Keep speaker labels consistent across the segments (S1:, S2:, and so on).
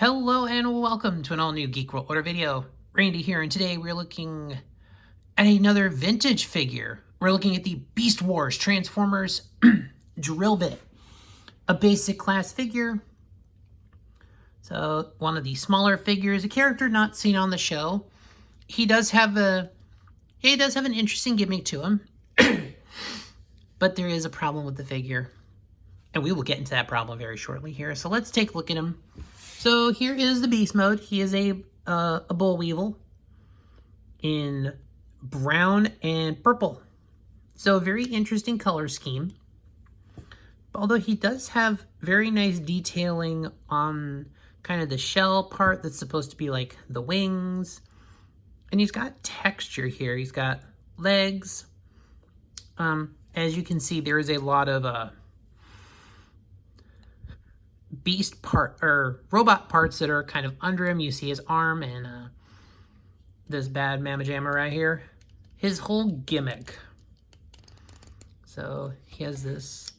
S1: Hello and welcome to an all-new Geek World Order video. Randy here, and today we're looking at another vintage figure. We're looking at the Beast Wars Transformers Drill Bit, a basic class figure. So one of the smaller figures, a character not seen on the show. He does have an interesting gimmick to him, but there is a problem with the figure, and we will get into that problem very shortly here. So let's take a look at him. So here is the beast mode. He is a Bull Weevil in brown and purple. So a very interesting color scheme. Although he does have very nice detailing on kind of the shell part that's supposed to be like the wings. And he's got texture here. He's got legs. As you can see, there is a lot of beast part or robot parts that are kind of under him. You see his arm and this bad mamma jamma right here. His whole gimmick. So he has this,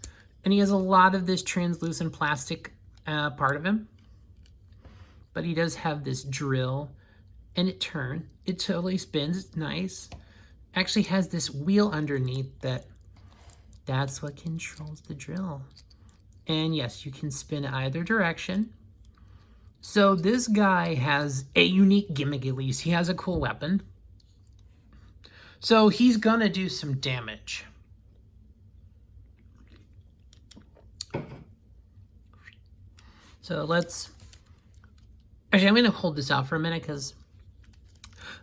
S1: and he has a lot of this translucent plastic part of him. But he does have this drill, and it totally spins. It's nice. Actually has this wheel underneath that's what controls the drill. And yes, you can spin either direction. So this guy has a unique gimmick, at least. He has a cool weapon. So he's gonna do some damage. So actually, I'm gonna hold this out for a minute because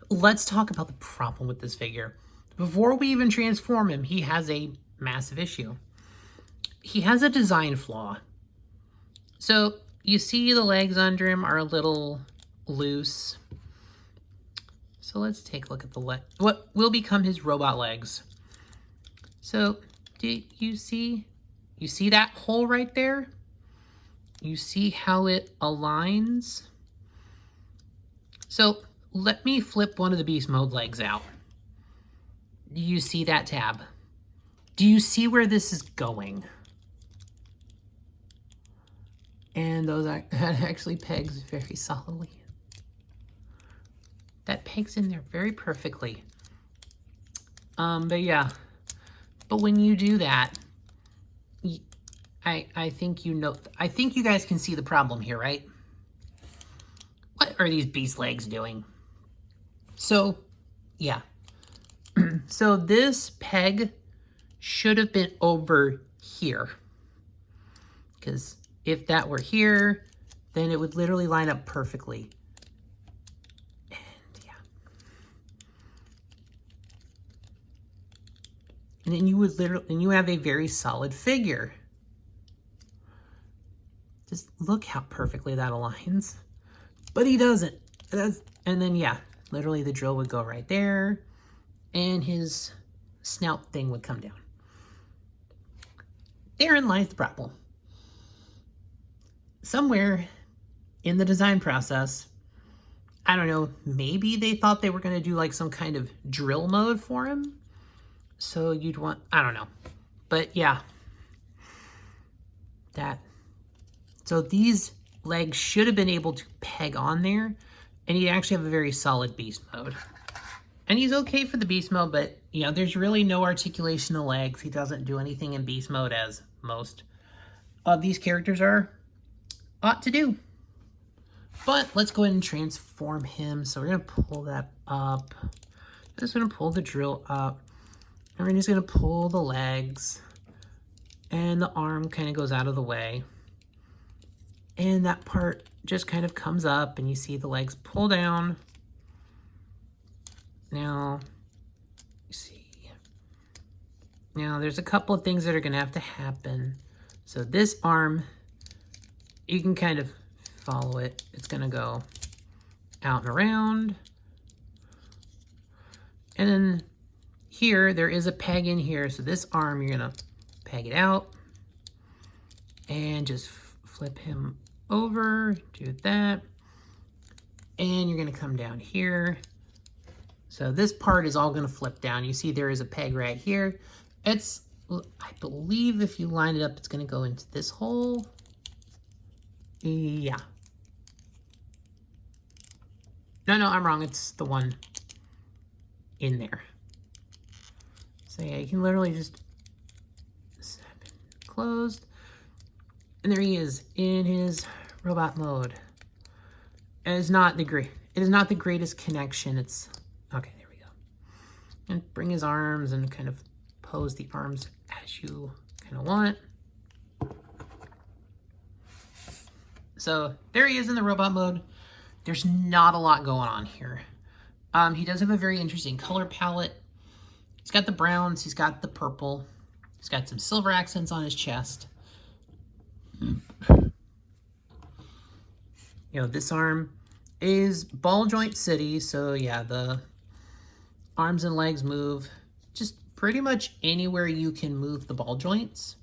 S1: let's talk about the problem with this figure. Before we even transform him, he has a massive issue. He has a design flaw. So you see the legs under him are a little loose. So let's take a look at what will become his robot legs. So do you see that hole right there? You see how it aligns? So let me flip one of the beast mode legs out. Do you see that tab? Do you see where this is going? And that actually pegs very solidly. That pegs in there very perfectly. But yeah. But when you do that, I think I think you guys can see the problem here, right? What are these beast legs doing? So, yeah. So this peg should have been over here. Because if that were here, then it would literally line up perfectly. And yeah. And then you have a very solid figure. Just look how perfectly that aligns. But he doesn't. And then yeah, literally the drill would go right there and his snout thing would come down. Therein lies the problem. Somewhere in the design process, I don't know, maybe they thought they were going to do like some kind of drill mode for him. So you'd want, I don't know. But yeah. So these legs should have been able to peg on there. And he'd actually have a very solid beast mode. And he's okay for the beast mode, but you know, there's really no articulation of legs. He doesn't do anything in beast mode as most of these characters ought to do. But let's go ahead and transform him. So we're going to pull that up. Just going to pull the drill up. And we're just going to pull the legs. And the arm kind of goes out of the way. And that part just kind of comes up. And you see the legs pull down. Now, you see. Now, there's a couple of things that are going to have to happen. So this arm, you can kind of follow it. It's going to go out and around. And then here, there is a peg in here. So this arm, you're going to peg it out. And just flip him over. Do that. And you're going to come down here. So this part is all going to flip down. You see there is a peg right here. I believe if you line it up, it's going to go into this hole. Yeah. No, I'm wrong. It's the one in there. So yeah, you can literally just closed. And there he is in his robot mode. And it is not the greatest connection. It's okay, there we go. And bring his arms and kind of pose the arms as you kind of want. So there he is in the robot mode. There's not a lot going on here. He does have a very interesting color palette. He's got the browns, he's got the purple, he's got some silver accents on his chest. You know, this arm is ball joint city, so yeah, the arms and legs move just pretty much anywhere you can move the ball joints.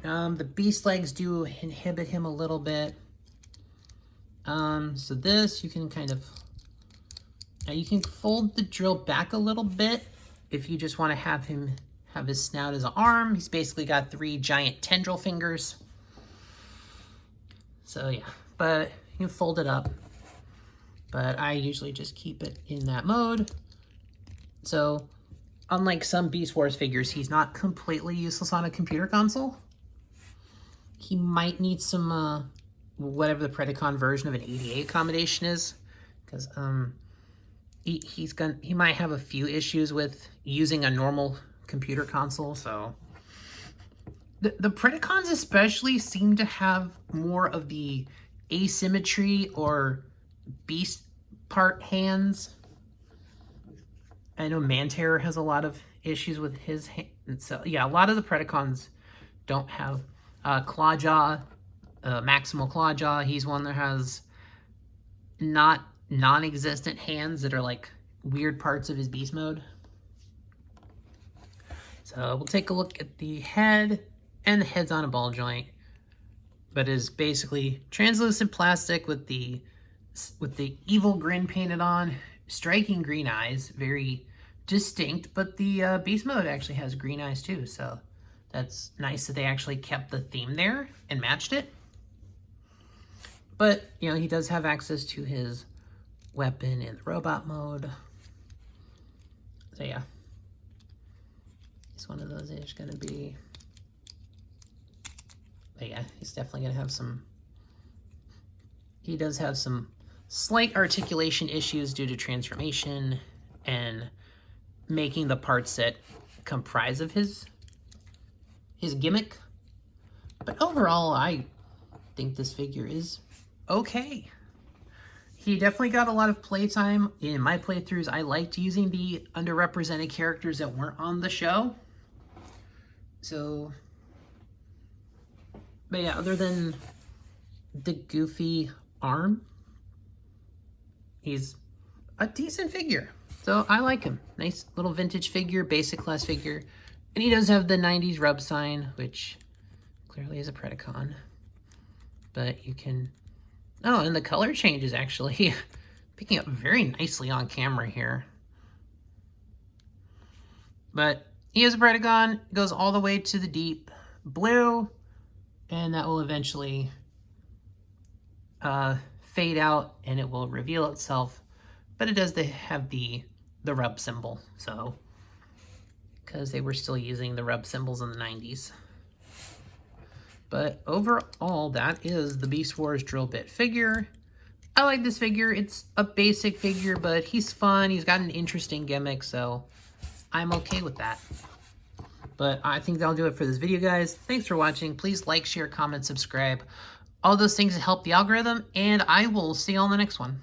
S1: The beast legs do inhibit him a little bit. So this, you can kind of, you can fold the drill back a little bit if you just want to have him have his snout as an arm. He's basically got 3 giant tendril fingers. So yeah, but you can fold it up. But I usually just keep it in that mode. So unlike some Beast Wars figures, he's not completely useless on a computer console. He might need some, whatever the Predacon version of an ADA accommodation is, because he might have a few issues with using a normal computer console. So the Predacons especially seem to have more of the asymmetry or beast part hands. I know Manterror has a lot of issues with his hand. So yeah, a lot of the Predacons don't have Clawjaw. Maximal Clawjaw, he's one that has non-existent hands that are like weird parts of his beast mode. So we'll take a look at the head, and the head's on a ball joint, but is basically translucent plastic with the evil grin painted on, striking green eyes, very distinct, but the beast mode actually has green eyes too, so that's nice that they actually kept the theme there and matched it. But, you know, he does have access to his weapon in the robot mode. So, yeah. He's one of those is going to be... But, yeah, he's definitely going to have some... He does have some slight articulation issues due to transformation and making the parts that comprise of his gimmick. But overall, I think this figure is okay. He definitely got a lot of playtime. In my playthroughs, I liked using the underrepresented characters that weren't on the show. So, but yeah, other than the goofy arm, he's a decent figure. So I like him. Nice little vintage figure, basic class figure. And he does have the 90s rub sign, which clearly is a Predacon. But you can... Oh, and the color change is actually picking up very nicely on camera here. But he is a Predacon, goes all the way to the deep blue, and that will eventually fade out and it will reveal itself. But it does have the rub symbol, so because they were still using the rub symbols in the 90s. But overall, that is the Beast Wars drill bit figure. I like this figure. It's a basic figure, but he's fun. He's got an interesting gimmick, so I'm okay with that. But I think that'll do it for this video, guys. Thanks for watching. Please like, share, comment, subscribe. All those things help the algorithm, and I will see you on the next one.